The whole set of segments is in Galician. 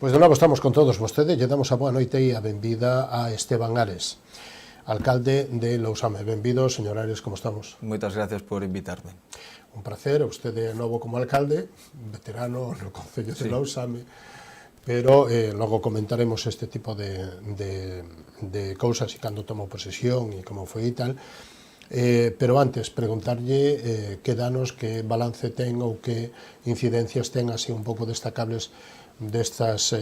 Pois de novo estamos con todos vostedes, lle damos a boa noite e a benvida a Esteban Ares, alcalde de Lousame. Benvido, señor Ares, como estamos? Moitas gracias por invitarme. Un placer, vostede é novo como alcalde, veterano no Concello de Lousame, pero logo comentaremos este tipo de cousas e cando tomou posesión e como foi e tal. Pero antes, preguntarlle que danos, que balance ten ou que incidencias ten así un pouco destacables destos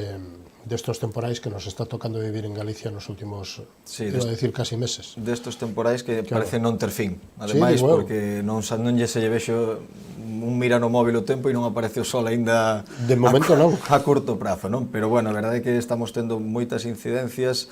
temporais que nos está tocando vivir en Galicia nos últimos, iba a decir, casi meses. Destos temporais que parecen non ter fin, ademais, porque non lle se lle vexo un mira no móvil o tempo e non aparece o sol aínda de momento non a curto prazo, non? Pero bueno, a verdade é que estamos tendo moitas incidencias.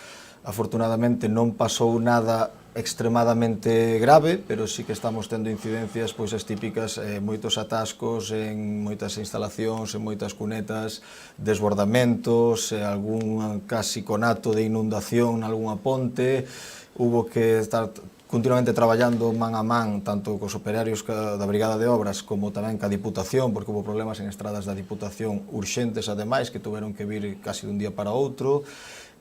Afortunadamente non pasou nada extremadamente grave, pero sí que estamos tendo incidencias pois as típicas, moitos atascos en moitas instalacións, en moitas cunetas, desbordamentos, algún casi conato de inundación en algunha ponte. Hubo que estar continuamente traballando man a man, tanto cos operarios da Brigada de Obras como tamén ca Diputación, porque hubo problemas en estradas da Diputación urxentes, ademais, que tuveron que vir casi dun día para outro.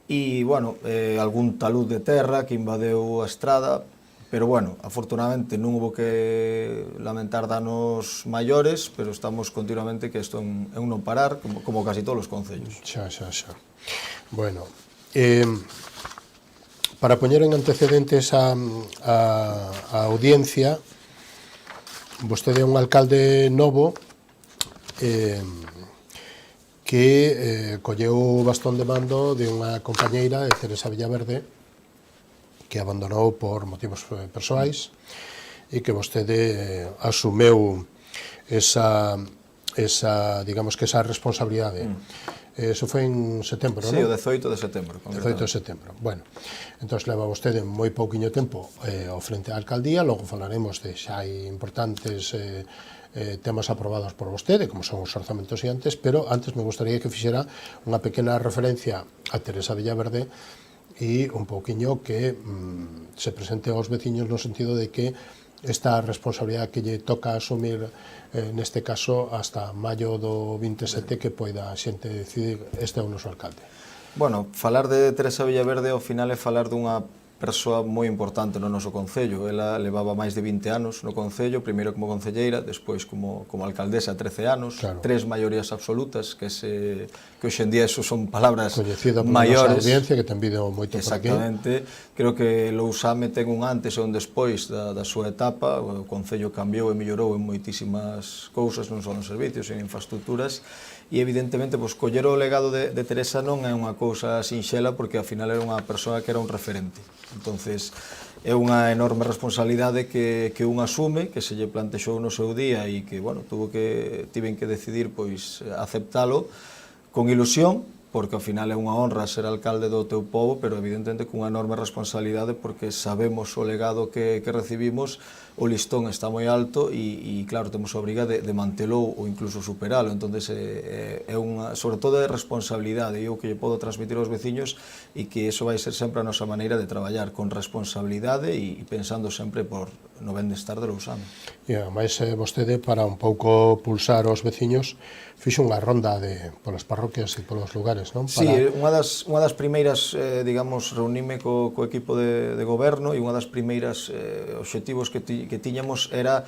E, bueno, algún talud de terra que invadeu a estrada, pero, bueno, afortunadamente non hubo que lamentar danos maiores, pero estamos continuamente que isto é un non parar, como casi todos os concellos. Xa. Bueno, para poñer en antecedentes a audiencia, vostede é un alcalde novo, que colleu o bastón de mando de unha compañeira, de Teresa Villaverde, que abandonou por motivos persoais e que vostede asumeu esa responsabilidade. Eso foi en setembro, non? Sí, o 18 de setembro. 18 de setembro. Bueno, entón leva vostede moi pouquiño tempo ao frente da alcaldía, logo falaremos de xa hai importantes temas aprobados por vostede, como son os orzamentos e antes, pero antes me gustaría que fixera unha pequena referencia a Teresa Villaverde e un pouquiño que se presente aos veciños no sentido de que esta responsabilidade que lle toca asumir neste caso hasta maio do 27 que poida a xente decidir este é o noso alcalde. Bueno, falar de Teresa Villaverde ao final é falar dunha persoa moi importante no noso concello. Ela levaba máis de 20 anos no concello, primeiro como concelleira, despois como alcaldesa 13 anos, claro. 3 maiorías absolutas, que hoxe en día eso son palabras coñecida por maiores. Coñecida por nosa audiencia, que ten vido moito por aquí. Exactamente. Creo que Lousame ten un antes e un despois da súa etapa. O concello cambiou e mellorou en moitísimas cousas, non só nos servicios, en infraestructuras. E evidentemente, pois, coller o legado de Teresa non é unha cousa sinxela, porque ao final era unha persoa que era un referente. Entonces, é unha enorme responsabilidade que un asume, que se lle plantexou no seu día e que, bueno, tiven que decidir, pois, aceptalo con ilusión, porque ao final é unha honra ser alcalde do teu pobo, pero evidentemente cunha enorme responsabilidade, porque sabemos o legado que recibimos, o listón está moi alto e claro, temos a obriga de mantelo ou incluso superalo. Entonces é unha, sobre todo, é responsabilidade, e o que lle podo transmitir aos veciños e que iso vai ser sempre a nosa maneira de traballar, con responsabilidade e pensando sempre no benestar de Lousame. E ademais vostede, para un pouco pulsar aos veciños, fixo unha ronda polas parroquias e polos lugares, non? Sí, unha das primeiras, digamos, reunime co equipo de goberno, e unha das primeiras obxectivos que tiñamos era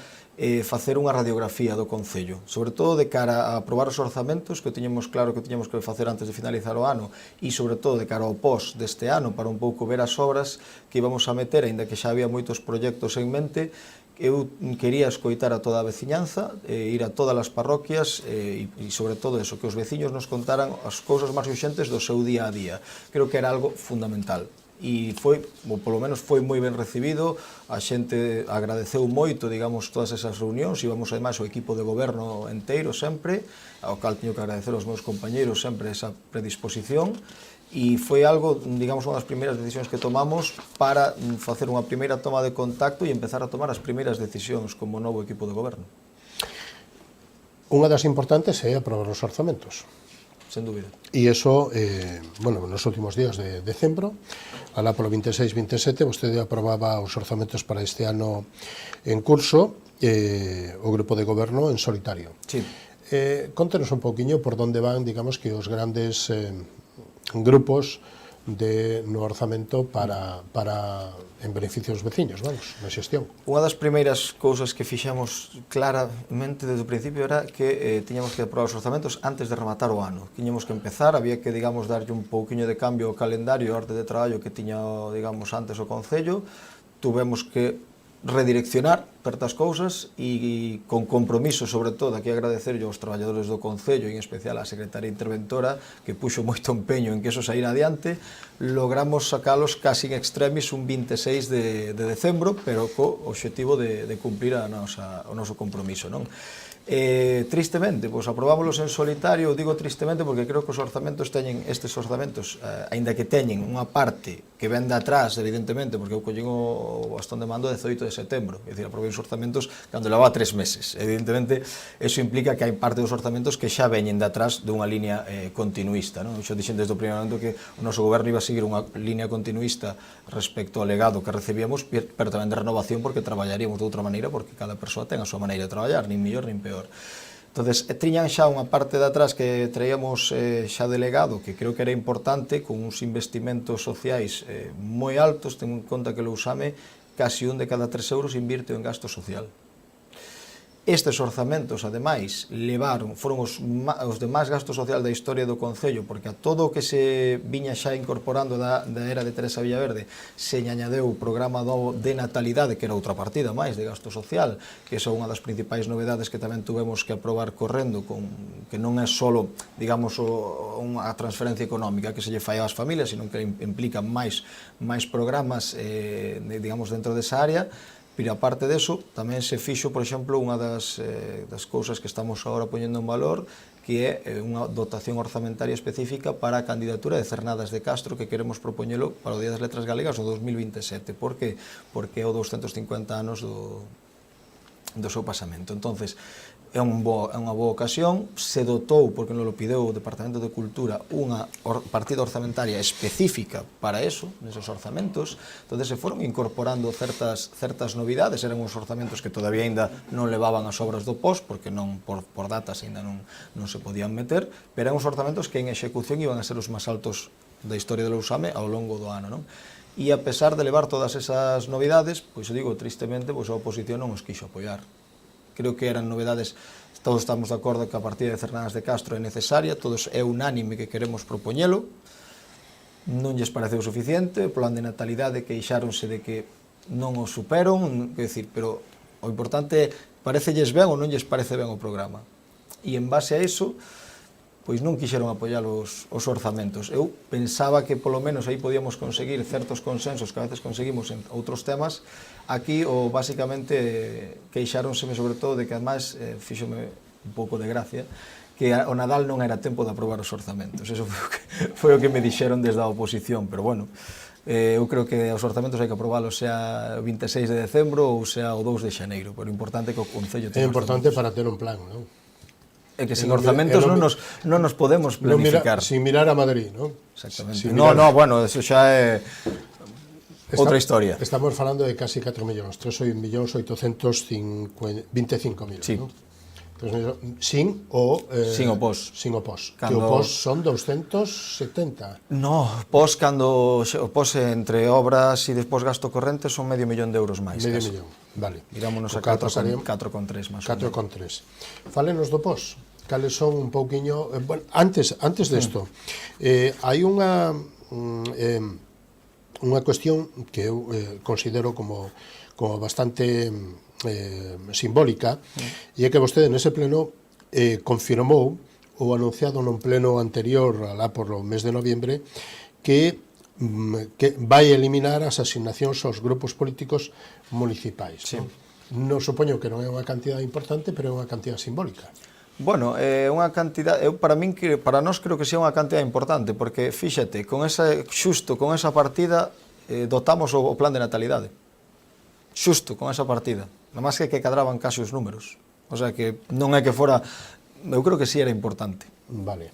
facer unha radiografía do concello, sobre todo de cara a aprobar os orzamentos, que tiñamos claro que tiñamos que facer antes de finalizar o ano, e sobre todo de cara ao pós deste ano, para un pouco ver as obras que íbamos a meter, aínda que xa había moitos proxectos en mente. Eu quería escoitar a toda a veciñanza, ir a todas as parroquias e sobre todo eso, que os veciños nos contaran as cousas máis urxentes do seu día a día. Creo que era algo fundamental. E foi, ou polo menos foi moi ben recibido, a xente agradeceu moito, digamos, todas esas reunións, íbamos ademais o equipo de goberno enteiro sempre, ao cal teño que agradecer aos meus compañeiros sempre esa predisposición, e foi algo, digamos, unha das primeiras decisións que tomamos para facer unha primeira toma de contacto e empezar a tomar as primeiras decisións como novo equipo de goberno. Unha das importantes é aprobar os orzamentos. Sen dúbida. E iso, bueno, nos últimos días de decembro, alá polo 26-27, vostede aprobaba os orzamentos para este ano en curso, o grupo de goberno en solitario. Sí. Contenos un pouquiño por onde van, digamos, que os grandes grupos no orzamento para en beneficio dos veciños, vamos, na xestión. Unha das primeiras cousas que fixemos claramente desde o principio era que tiñamos que aprobar os orzamentos antes de rematar o ano. Tiñamos que empezar, había que, digamos, darlle un pouquiño de cambio ao calendario, ao orde de traballo que tiña, digamos, antes o Concello. Tuvemos que redireccionar certas cousas e con compromiso, sobre todo, aquí agradecerlle aos traballadores do Concello, en especial á secretaria interventora, que puxo moito empeño en que eso saíra adiante, logramos sacalos casi en extremis un 26 de decembro, pero co obxectivo de cumprir o noso compromiso, non? Tristemente, pois aprobámoslos en solitario, digo tristemente porque creo que os orzamentos teñen, estes orzamentos, aínda que teñen unha parte que ven de atrás, evidentemente, porque eu collín o bastón de mando 18 de setembro, é dicir, aprobei os orzamentos cando levaba 3 meses. Evidentemente, eso implica que hai parte dos orzamentos que xa veñen de atrás dunha línea continuista, non? Xo dixen desde o primeiro momento que o noso goberno iba a seguir unha línea continuista respecto ao legado que recibíamos, pero tamén de renovación, porque traballaríamos de outra maneira, porque cada persoa ten a súa maneira de traballar, nin mellor nin peor. Entonces, tiñan xa unha parte de atrás que traíamos xa delegado, que creo que era importante, con uns investimentos sociais moi altos. Ten en conta que o Lousame casi 1 de cada 3 euros invirte en gasto social. Estes orzamentos, ademais, foron os de máis gasto social da historia do Concello, porque a todo o que se viña xa incorporando da era de Teresa Villaverde se añadeu o programa de natalidade, que era outra partida máis de gasto social, que é unha das principais novedades que tamén tuvemos que aprobar correndo, que non é só, digamos, unha transferencia económica que se lle fai ás familias, sino que implica máis programas, digamos, dentro desa área. Pero aparte deso, tamén se fixo, por exemplo, unha das cousas que estamos agora poñendo en valor, que é unha dotación orzamentaria específica para a candidatura de Cernadas de Castro, que queremos propoñelo para o Día das Letras Galegas o 2027. Por que? Porque é o 250 anos do seu pasamento. Entonces, é unha boa ocasión. Se dotou, porque nos lo pideu o Departamento de Cultura, unha partida orzamentaria específica para eso, neses orzamentos. Entonces, se foron incorporando certas novidades. Eran uns orzamentos que todavía ainda non levaban as obras do POS, porque non por datas ainda non se podían meter, pero eran uns orzamentos que en execución iban a ser os máis altos da historia de Lousame ao longo do ano, non? E a pesar de levar todas esas novidades, pois eu digo, tristemente, pois a oposición non os quixo apoiar. Creo que eran novedades, todos estamos de acordo que a partida de Cernadas de Castro é necesaria, todos é unánime que queremos propoñelo, non lles pareceu suficiente, o plan de natalidade queixáronse de que non o superon, quer dicir, pero o importante é, parecelles ben ou non lles parece ben o programa. E en base a iso, pois non quixeron apoiar os orzamentos. Eu pensaba que polo menos aí podíamos conseguir certos consensos que a veces conseguimos en outros temas. Aquí, basicamente, queixáronseme sobre todo de que, además, fíxome un pouco de gracia, que o Nadal non era tempo de aprobar os orzamentos. Eso foi o que me dixeron desde a oposición, pero bueno, eu creo que os orzamentos hai que aprobalos xa o 26 de decembro ou xa o 2 de xaneiro, pero o importante é que o Concello ten é importante para ter un plan, non? É que sen orzamentos non nos podemos planificar. Sin mirar a Madrid, non? Exactamente. Bueno, eso xa é outra historia. Estamos falando de casi 4 millóns, 3.825.000, sí. Non? Sin o POS. Sin o POS. Que o POS son 270. No, cando o POS entre obras e despois gasto corrente son medio millón de euros máis. Medio millón, vale. Digámonos a 4,3 máis ou menos. 4,3. Fálenos do POS. Cales son un pouquiño... Bueno, antes desto, hai unha cuestión que eu considero como bastante simbólica, e é que vostede nese pleno confirmou o anunciado nun pleno anterior, alá por o mes de noviembre, que vai eliminar as asignacións aos grupos políticos municipais. Sí. Non supoño que non é unha cantidad importante, pero é unha cantidad simbólica. Bueno, é unha cantidad, para nós creo que é unha cantidad importante, porque fíxate, xusto con esa partida dotamos o plan de natalidade. Xusto con esa partida. Nada máis que cadraban case os números. O sea que non é que fora, eu creo que sí era importante. Vale.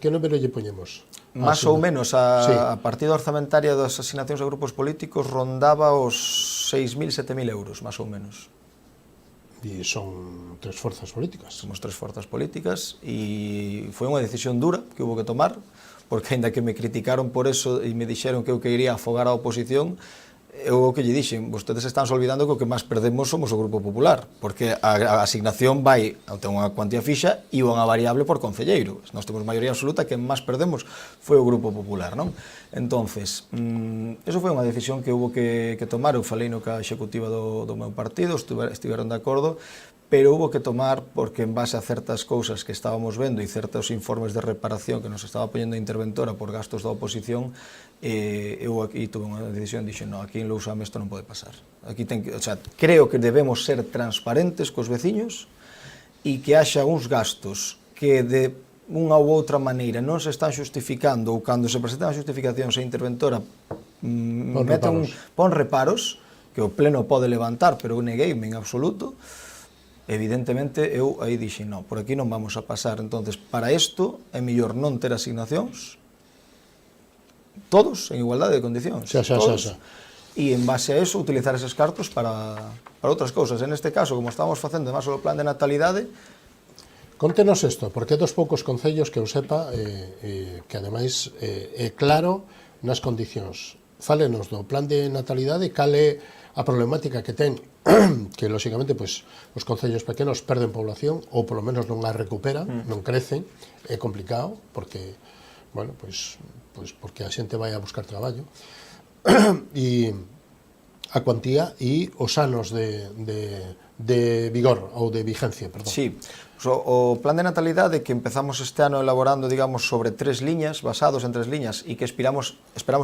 Que número lle poñemos? Más ou menos, a partida orzamentaria das asignacións a grupos políticos rondaba os 6.000, 7.000 euros, más ou menos. E son tres forzas políticas. Somos tres forzas políticas e foi unha decisión dura que hubo que tomar, porque ainda que me criticaron por eso e me dixeron que eu que iría afogar a oposición, eu o que lle dixen, vostedes están olvidando que o que máis perdemos somos o Grupo Popular, porque a asignación vai ten unha cuantía fixa e unha variable por concelleiro. Nós temos maioría absoluta, que máis perdemos foi o Grupo Popular, non? Entonces, eso foi unha decisión que hubo que tomar, eu falei no ca executiva do meu partido, estiveron de acordo, pero hubo que tomar porque en base a certas cousas que estábamos vendo e certos informes de reparación que nos estaba poñendo a interventora por gastos da oposición, eu aquí tuve unha decisión e dixen, no, aquí en Lousame isto non pode pasar. Aquí creo que debemos ser transparentes cos veciños e que haxa uns gastos que de unha ou outra maneira non se están justificando, ou cando se presentan as justificacións a interventora pon reparos que o pleno pode levantar, pero eu negueime en absoluto. Evidentemente, eu aí dixen, no, por aquí non vamos a pasar. Entonces, para isto, é mellor non ter asignacións, todos en igualdade de condicións. E en base a eso, utilizar eses cartos para outras cousas. En este caso, como estamos facendo además o plan de natalidade... Contenos isto, porque é dos poucos concellos que eu sepa que ademais é claro nas condicións. Fálenos do plan de natalidade, cal é a problemática que ten, que lóxicamente pois, os concellos pequenos perden población ou polo menos non a recuperan, non crecen, é complicado porque, bueno, pois porque a xente vai a buscar traballo e a cuantía e os anos de vigor ou de vigencia, perdón. Sí. O plan de natalidade que empezamos este ano elaborando, digamos, sobre 3 liñas, basados en 3 liñas, e que esperamos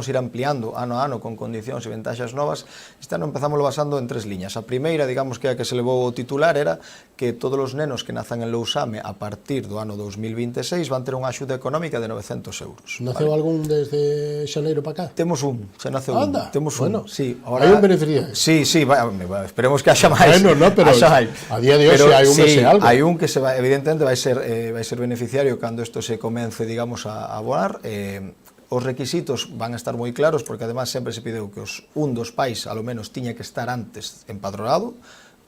ir ampliando ano a ano con condicións e ventaxas novas, este ano empezamos basando en 3 liñas. A primeira, digamos, que a que se levou o titular era que todos os nenos que nazan en Lousame a partir do ano 2026 van ter unha axuda económica de 900 euros. Naceu algún desde xaneiro para cá? Temos un, xa naceu un. Temos un. Sí, hai un beneficio. Sí, esperemos que haxa máis. Bueno, no, pero a día de hoxe hai un ese algo. Hai un que se evidentemente vai ser beneficiario cando isto se comence, digamos, a abonar. Os requisitos van a estar moi claros, porque además sempre se pideu que un dos pais, alo menos, tiña que estar antes empadronado,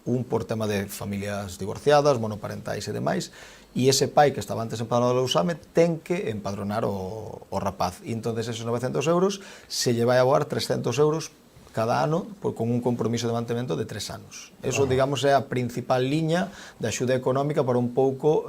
un por tema de familias divorciadas, monoparentais e demais, e ese pai que estaba antes empadronado do Lousame ten que empadronar o rapaz. E entonces esos 900 euros se lle vai a aboar 300 euros cada ano, con un compromiso de mantemento de 3 anos. Eso, digamos, é a principal liña de axuda económica para un pouco,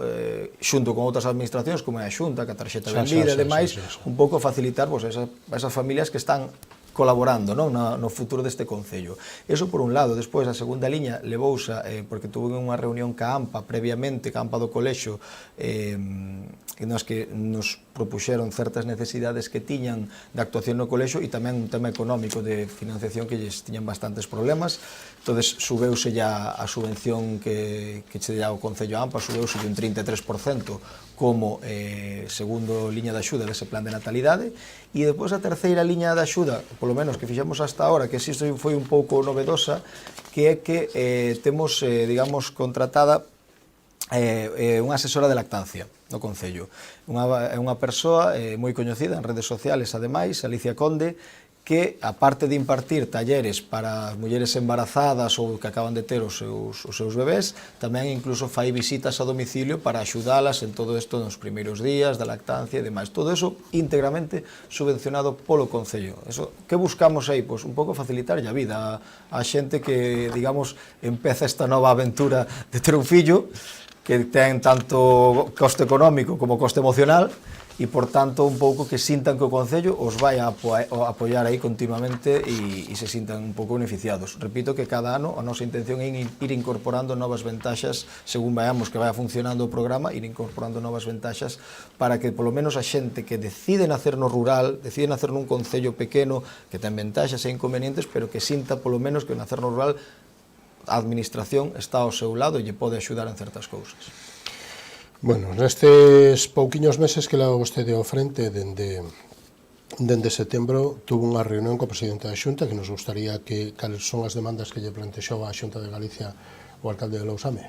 xunto con outras administracións, como é a Xunta, que a tarxeta vendida e demais, un pouco facilitar esas familias que están colaborando no futuro deste concello. Eso por un lado. Despois, a segunda liña levouse, porque tuve unha reunión ca AMPA previamente, ca AMPA do colexo, nas que nos propuxeron certas necesidades que tiñan de actuación no colexo e tamén un tema económico de financiación que lles tiñan bastantes problemas. Entón, subeuse ya a subvención que che dá o Concello AMPA, subeuse un 33% como segundo liña de axuda dese plan de natalidade. E depois a terceira liña de axuda, polo menos que fixemos hasta ahora, que isto foi un pouco novedosa, que é que temos, digamos, contratada unha asesora de lactancia no Concello. É unha persoa moi coñecida en redes sociales, ademais, Alicia Conde, que, aparte de impartir talleres para as mulleres embarazadas ou que acaban de ter os seus bebés, tamén incluso fai visitas a domicilio para axudalas en todo isto nos primeiros días da lactancia e demais. Todo eso íntegramente subvencionado polo Concello. Que buscamos aí? Pois un pouco facilitarlle a vida a xente que, digamos, empeza esta nova aventura de ter un fillo que ten tanto coste económico como coste emocional, e, por tanto, un pouco que sintan que o Concello os vai a apoiar aí continuamente e se sintan un pouco beneficiados. Repito que cada ano a nosa intención é ir incorporando novas ventaxas según vayamos que vaya funcionando o programa, ir incorporando novas ventaxas para que, polo menos, a xente que decide nacer no rural, decide nacer nun Concello pequeno, que ten ventaxas e inconvenientes, pero que sinta, polo menos, que nacer no rural a administración está ao seu lado e lle pode axudar en certas cousas. Bueno, nestes pouquiños meses que leva vostede ao frente, dende setembro, tuvo unha reunión co presidente da Xunta que nos gustaría que cales son as demandas que lle plantexou a Xunta de Galicia o alcalde de Lousame.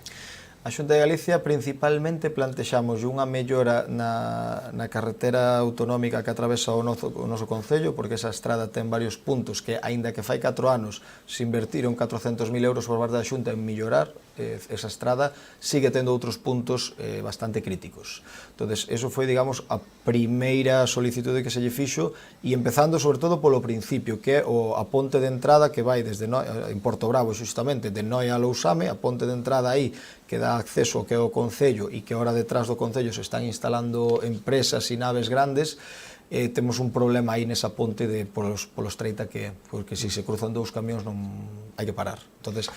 A A Xunta de Galicia principalmente plantexamos unha mellora na carretera autonómica que atravesa o noso concello, porque esa estrada ten varios puntos que, aínda que fai 4 anos, se invertiron 400.000 euros por parte da Xunta en mellorar esa estrada, sigue tendo outros puntos bastante críticos. Entonces, eso foi, digamos, a primeira solicitude que se lle fixo, e empezando sobre todo polo principio, que é a ponte de entrada que vai desde en Porto Bravo, xustamente, de Noia a Lousame, a ponte de entrada aí que dá acceso ao que é o Concello, e que ahora detrás do Concello se están instalando empresas e naves grandes. Temos un problema aí nesa ponte polos 30 que é, porque se cruzan dous camións non hai que parar. Entonces,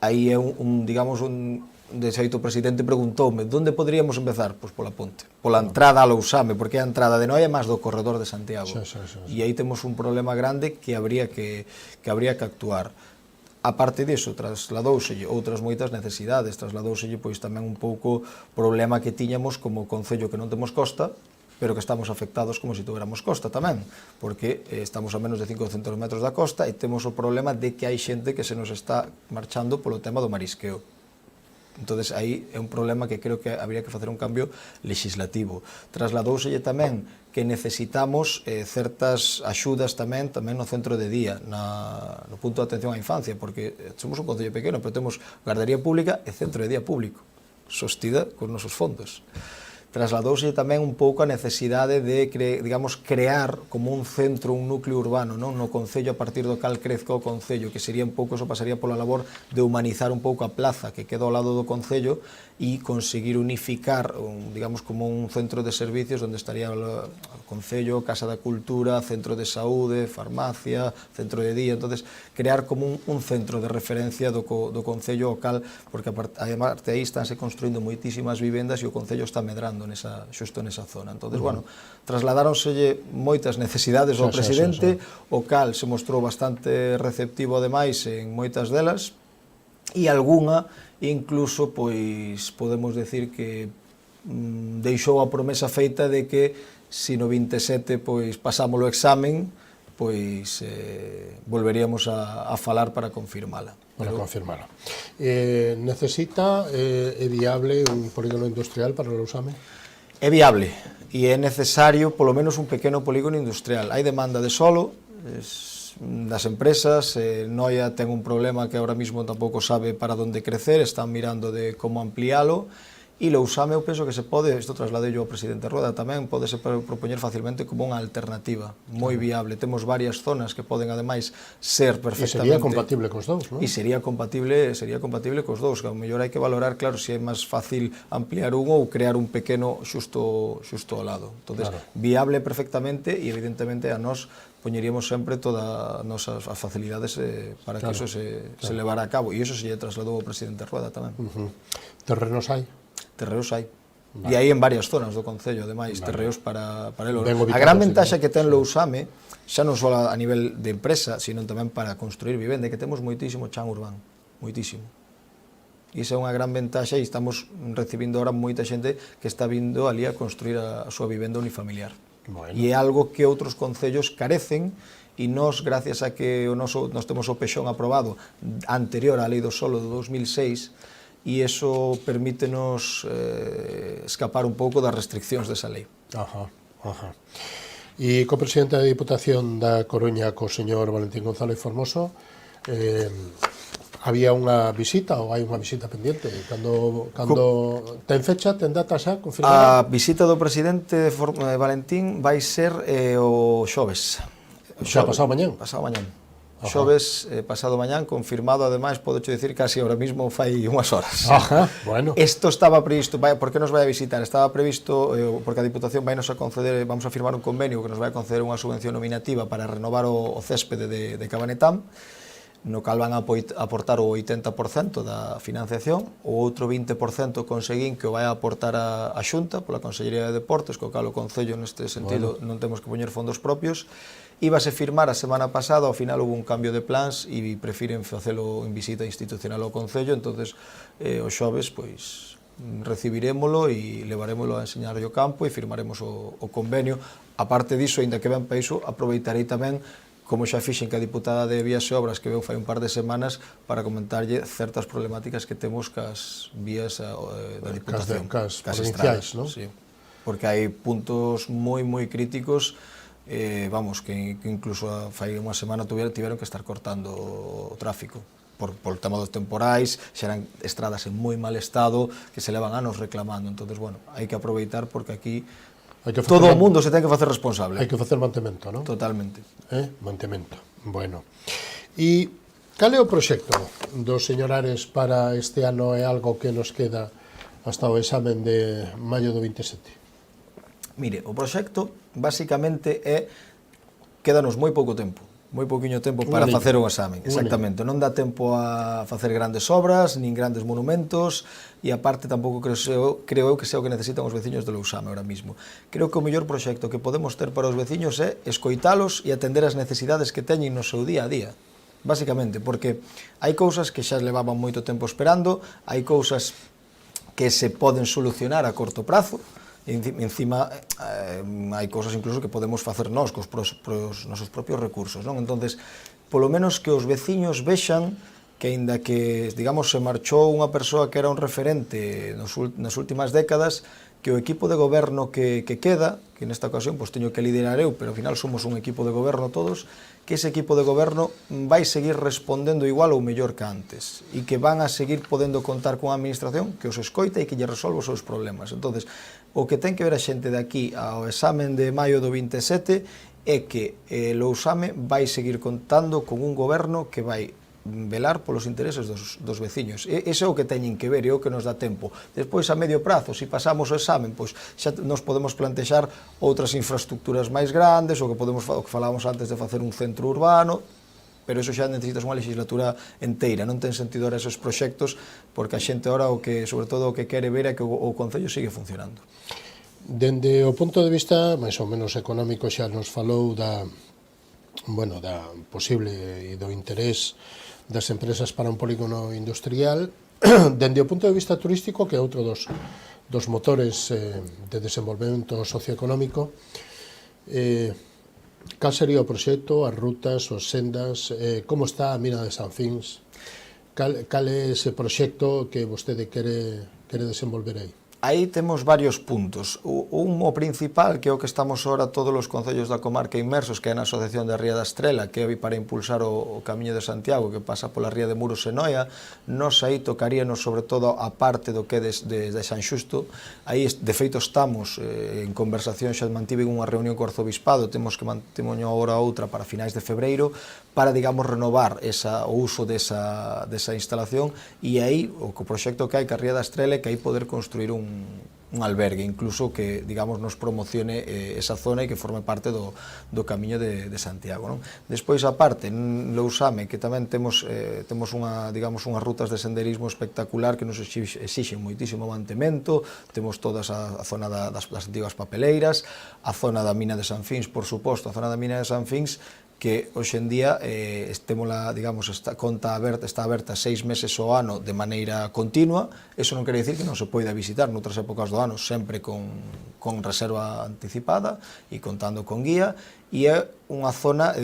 aí é digamos, de xeito o presidente preguntoume onde poderíamos empezar? Pois pola ponte, pola entrada a Lousame, porque a entrada de Noia é máis do corredor de Santiago. E aí temos un problema grande que habría que actuar. A parte disso, trasladouselle outras moitas necesidades, trasladouselle pois tamén un pouco problema que tiñamos como concello que non temos costa, pero que estamos afectados como se tuviéramos costa tamén, porque estamos a menos de 500 metros da costa e temos o problema de que hai xente que se nos está marchando polo tema do marisqueo. Entonces, aí é un problema que creo que habría que facer un cambio legislativo. Trasladóuselle tamén que necesitamos certas axudas tamén no centro de día, no punto de atención á infancia, porque somos un concello pequeno, pero temos gardería pública e centro de día público, sostida con nosos fondos. Trasladouse tamén un pouco a necesidade de, digamos, crear como un centro, un núcleo urbano, non? No Concello, a partir do cal crezca o Concello, que sería un pouco, eso pasaría pola labor de humanizar un pouco a plaza que queda ao lado do Concello e conseguir unificar, digamos, como un centro de servicios onde estaría o Concello, Casa da Cultura, Centro de Saúde, Farmacia, Centro de Día. Entonces, crear como un centro de referencia do Concello ao cal, porque además de aí estánse construindo moitísimas vivendas e o Concello está medrando xusto nesa zona. Entonces, bueno, trasladáronselle moitas necesidades ao presidente, o cal se mostrou bastante receptivo ademais en moitas delas, e algunha incluso, pois, podemos decir que deixou a promesa feita de que se no 27 pois pasamos o examen, pois volveríamos a falar para confirmala. Para confirmala. Necesita, é viable un polígono industrial para Lousame? É viable e é necesario polo menos un pequeno polígono industrial. Hai demanda de solo das empresas, Noia ten un problema que ahora mismo tampouco sabe para onde crecer, están mirando de como ampliálo, e Lousame eu penso que se pode, isto trasladeillo ao presidente Rueda tamén, podese propoñer facilmente como unha alternativa moi viable. Temos varias zonas que poden ademais ser perfectamente... E sería compatible cos dous, non? E sería compatible cos dous, que ao mellor hai que valorar, claro, se é máis fácil ampliar un ou crear un pequeno xusto ao lado. Entonces, viable perfectamente, e evidentemente a nós poñeríamos sempre todas as nosas facilidades para que iso se levara a cabo, e iso se lle trasladou ao presidente Rueda tamén. Terrenos hai? Terreos hai. E hai en varias zonas do Concello, ademais, terreos para eles. A gran ventaxa que ten Lousame, xa non só a nivel de empresa, sino tamén para construir vivenda, que temos moitísimo chan urbano, moitísimo. E esa é unha gran ventaxa, e estamos recibindo ahora moita xente que está vindo ali a construir a súa vivenda unifamiliar. E é algo que outros concellos carecen, e nós, gracias a que nós temos o pexón aprobado anterior á Lei do Solo de 2006, e iso permítenos escapar un pouco das restriccións desa lei. E co presidente da Diputación da Coruña, co señor Valentín González Formoso, había unha visita ou hai unha visita pendiente? Cando ten fecha, ten data xa confirmada? A visita do presidente Valentín vai ser o xoves. Xa pasado mañán? Pasado mañán. Xoves, pasado mañán, confirmado, ademais, podoche dicir casi ahora mismo fai unhas horas. Bueno. Isto estaba previsto, por que nos vai a visitar? Estaba previsto, porque a Diputación vai nos a conceder, vamos a firmar un convenio que nos vai a conceder unha subvención nominativa para renovar o céspede de Cabanetam, no cal van a aportar o 80% da financiación, o outro 20% conseguín que o vai a aportar a Xunta pola Consellería de Deportes, co cal o Concello neste sentido non temos que poñer fondos propios. Íbase firmar a semana pasada, ao final houve un cambio de plans e prefiren facelo en visita institucional ao Concello, entonces o xoves pois recibirémolo e levarémolo a enseñarlle o campo e firmaremos o convenio. A parte diso, aínda que ben para iso, aproveitarei tamén como xa fixen que a diputada de Vías e Obras que veu fai un par de semanas para comentarlle certas problemáticas que temos cas vías da Diputación, cas provinciais, non? Sí, porque hai puntos moi críticos, vamos, que incluso fai unha semana tiveron que estar cortando o tráfico por o tema dos temporais, xa eran estradas en moi mal estado que se levan anos reclamando. Entonces, bueno, hai que aproveitar porque aquí todo o mundo se ten que facer responsable. Hai que facer mantemento, non? Totalmente. Mantemento. Bueno. E cal é o proxecto dos señor Ares para este ano? É algo que nos queda hasta o examen de maio do 27? Mire, o proxecto, basicamente, quédanos moi pouco tempo. Moi pouquiño tempo para facer o examen, exactamente. Non dá tempo a facer grandes obras, nin grandes monumentos, e aparte tampouco creo eu que sea o que necesitan os veciños de Lousame ahora mismo. Creo que o mellor proxecto que podemos ter para os veciños é escoitalos e atender as necesidades que teñen no seu día a día. Basicamente, porque hai cousas que xa levaban moito tempo esperando, hai cousas que se poden solucionar a corto prazo, encima hai cousas incluso que podemos facer nós cos nosos propios recursos, non? Entonces, polo menos que os veciños vexan que aínda que, digamos, se marchou unha persoa que era un referente nas últimas décadas, que o equipo de goberno que queda, que nesta ocasión pois teño que liderar eu, pero ao final somos un equipo de goberno todos, que ese equipo de goberno vai seguir respondendo igual ou mellor que antes e que van a seguir podendo contar con a administración que os escoita e que lle resolve os seus problemas. Entonces, o que ten que ver a xente de aquí ao examen de maio do 27 é que Lousame vai seguir contando con un goberno que vai velar polos intereses dos veciños. Ese é o que teñen que ver, é o que nos dá tempo. Despois, a medio prazo, se pasamos o examen, pois xa nos podemos plantexar outras infraestructuras máis grandes, o que falábamos antes de facer un centro urbano, pero iso xa necesitas unha legislatura enteira, non ten sentido ahora esos proxectos, porque a xente ahora, sobre todo, o que quere ver é que o Concello sigue funcionando. Dende o punto de vista, máis ou menos económico, xa nos falou da posible e do interés das empresas para un polígono industrial. Dende o punto de vista turístico, que é outro dos motores de desenvolvemento socioeconómico, cal sería o proxecto, as rutas, os sendas, como está a mina de Sanfins, cal é ese proxecto que vostede quere desenvolver aí? Aí temos varios puntos. O principal, que é o que estamos ahora todos os concellos da comarca inmersos, que é na Asociación da Ría da Estrela, que é para impulsar o Camiño de Santiago, que pasa pola ría de Muros e Noia. Nos aí tocaríanos sobre todo a parte do que é de San Xusto. Aí, de feito, estamos en conversación, xa mantiven unha reunión co Arzobispado, temos que manter agora outra para finais de febreiro, para, digamos, renovar o uso desa instalación, e aí o proxecto que hai que a Ría da Estrela é que aí poder construir un albergue, incluso que, digamos, nos promocione esa zona e que forme parte do Camiño de Santiago, non? Despois, a parte, en Lousame, que tamén temos unhas rutas de senderismo espectacular que nos exixen moitísimo mantemento, temos toda a zona das antiguas papeleiras, a zona da mina de Sanfins, por suposto, a zona da mina de Sanfins, que hoxe en día está aberta 6 meses ao ano de maneira continua. Eso non quere dicir que non se poida visitar noutras épocas do ano, sempre con reserva anticipada e contando con guía, e é unha zona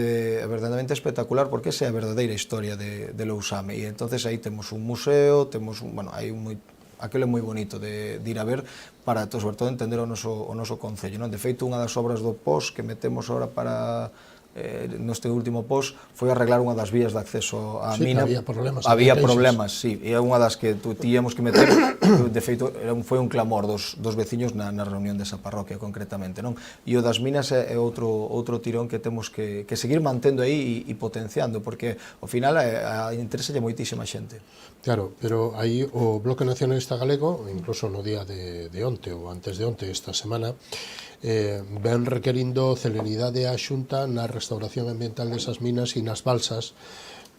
verdadeiramente espectacular, porque esa é a verdadeira historia de Lousame, e entonces aí temos un museo, aquilo é moi bonito de ir a ver, para, sobre todo, entender o noso concello, non? De feito, unha das obras do POS que metemos ahora para neste último pos foi arreglar unha das vías de acceso á mina. Había problemas, sí, e é unha das que tiñamos que meter, de feito foi un clamor dos veciños na reunión desa parroquia concretamente, non? E o das minas é outro tirón que temos que seguir mantendo aí e potenciando, porque ao final interesa moitísima xente. Claro, pero aí o Bloque Nacionalista Galego, incluso no día de onte ou antes de onte, esta semana, ven requerindo celeridade á Xunta na restauración ambiental desas minas e nas balsas,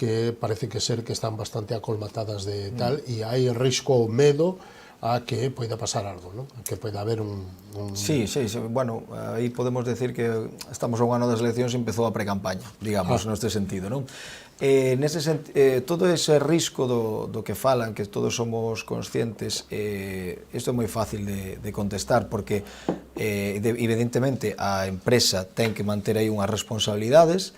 que parece que están bastante acolmatadas de tal, e hai risco ou medo a que poida pasar algo, non? Que poida haber un... Sí, bueno, aí podemos decir que estamos a un ano das eleccións e empezou a precampaña, digamos, neste sentido, non? Todo ese risco do que falan, que todos somos conscientes, isto é moi fácil de contestar, porque evidentemente a empresa ten que manter aí unhas responsabilidades,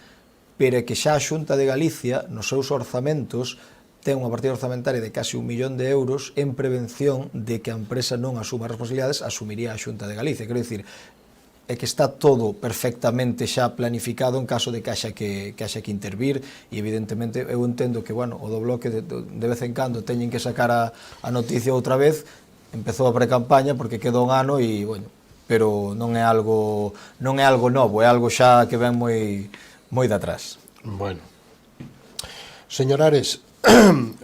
pero que xa a Xunta de Galicia, nos seus orzamentos, ten unha partida orzamentaria de casi 1 millón de euros en prevención de que a empresa non asuma responsabilidades, asumiría a Xunta de Galicia. Quero dicir, é que está todo perfectamente xa planificado en caso de que haxa que intervir, e evidentemente eu entendo que, bueno, o do Bloque de vez en cando teñen que sacar a noticia outra vez, empezou a precampaña porque quedou un ano e, bueno, pero non é algo novo, é algo xa que ven moi de atrás. Bueno. Señor Ares,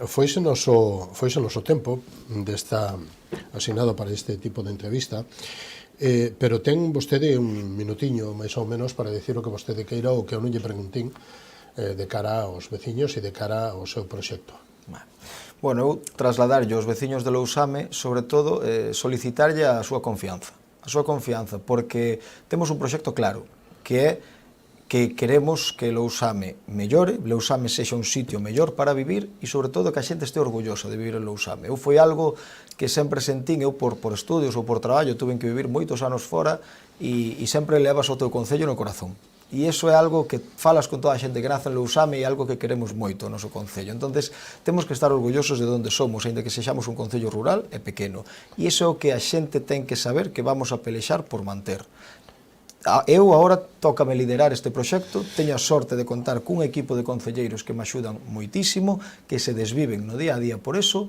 foise noso tempo desta asignado para este tipo de entrevista, pero ten vostede un minutiño máis ou menos para dicir o que vostede queira ou que eu non lle preguntín de cara aos veciños e de cara ao seu proxecto. Bueno, eu trasladarlle aos veciños de Lousame, sobre todo, solicitarlle a súa confianza, porque temos un proxecto claro, que é que queremos que Lousame mellore, Lousame sexa un sitio mellor para vivir e, sobre todo, que a xente este orgullosa de vivir en Lousame. Eu foi algo que sempre sentín, eu por estudios ou por traballo, tuve que vivir moitos anos fora e sempre levas o teu concello no corazón. E iso é algo que falas con toda a xente que nace en Lousame e é algo que queremos moito o noso concello. Entonces, temos que estar orgullosos de onde somos, ainda que sexamos un concello rural e pequeno. E iso é o que a xente ten que saber que vamos a pelexar por manter. Eu agora tócame liderar este proxecto, teño a sorte de contar cun equipo de concelleiros que me axudan moitísimo, que se desviven no día a día por eso,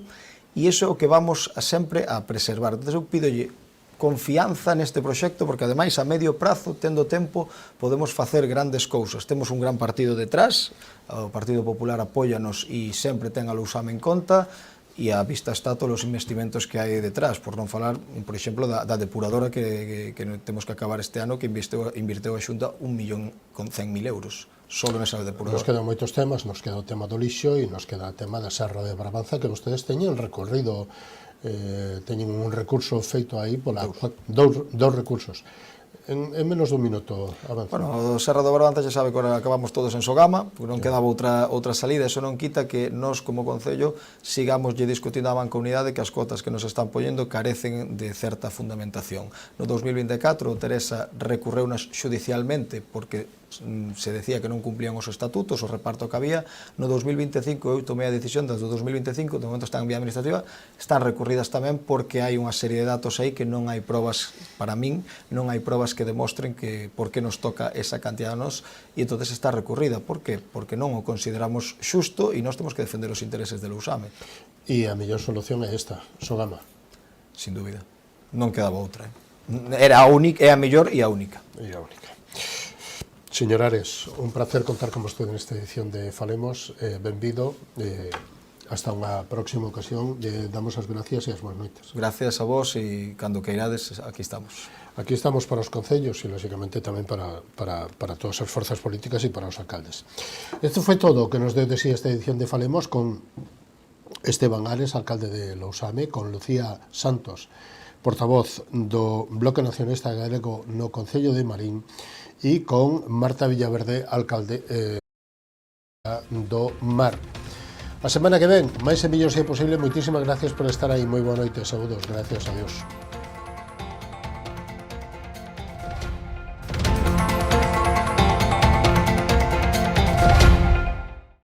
e iso é o que vamos sempre a preservar. Entón, eu pidolle confianza neste proxecto, porque ademais a medio prazo, tendo tempo, podemos facer grandes cousas. Temos un gran partido detrás, o Partido Popular apóyanos e sempre ten a Lousame en conta, e a vista está todos os investimentos que hai detrás, por non falar, por exemplo, da depuradora que temos que acabar este ano, que invirteu a Xunta 1.100.000 euros solo nesa depuradora. Nos quedan moitos temas, nos queda o tema do lixo e nos queda o tema da Serra de Brabanza, que vostedes teñen recorrido, teñen un recurso feito aí pola dous recursos. En menos dun minuto avanza. Bueno, o Serra do Brabanza xa sabe que ahora acabamos todos en Sogama, porque non quedaba outra salida, eso non quita que nós como Concello sigamos discutindo a Mancomunidade que as cotas que nos están poñendo carecen de certa fundamentación. No 2024 Teresa recurreunas xudicialmente porque se decía que non cumplían os estatutos, o reparto que había. No 2025 eu tomei a decisión das do 2025, de momento están en vía administrativa, están recurridas tamén porque hai unha serie de datos aí que non hai probas, para min, non hai probas que demostren que por que nos toca esa cantidad a nos, e entonces está recurrida. Por que? Porque non o consideramos xusto e nós temos que defender os intereses de Lousame. E a mellor solución é esta, Sogama. Sin dúbida. Non quedaba outra. Era a única, é a mellor e a única. E a única. Señor Ares, un placer contar con vostede nesta edición de Falemos. Benvido. Hasta unha próxima ocasión. Damos as gracias e as boas noites. Gracias a vos e cando queirades, aquí estamos. Aquí estamos para os concellos e, lógicamente, tamén para todas as forzas políticas e para os alcaldes. Isto foi todo o que nos deu de sí esta edición de Falemos con Esteban Ares, alcalde de Lousame, con Lucía Santos, portavoz do Bloque Nacionalista Galego no Concello de Marín, e con Marta Villaverde, alcalde do Mar. A semana que ven, máis e mellor se é posible. Moitísimas gracias por estar aí. Moi boa noite, saúdos, gracias a Dios.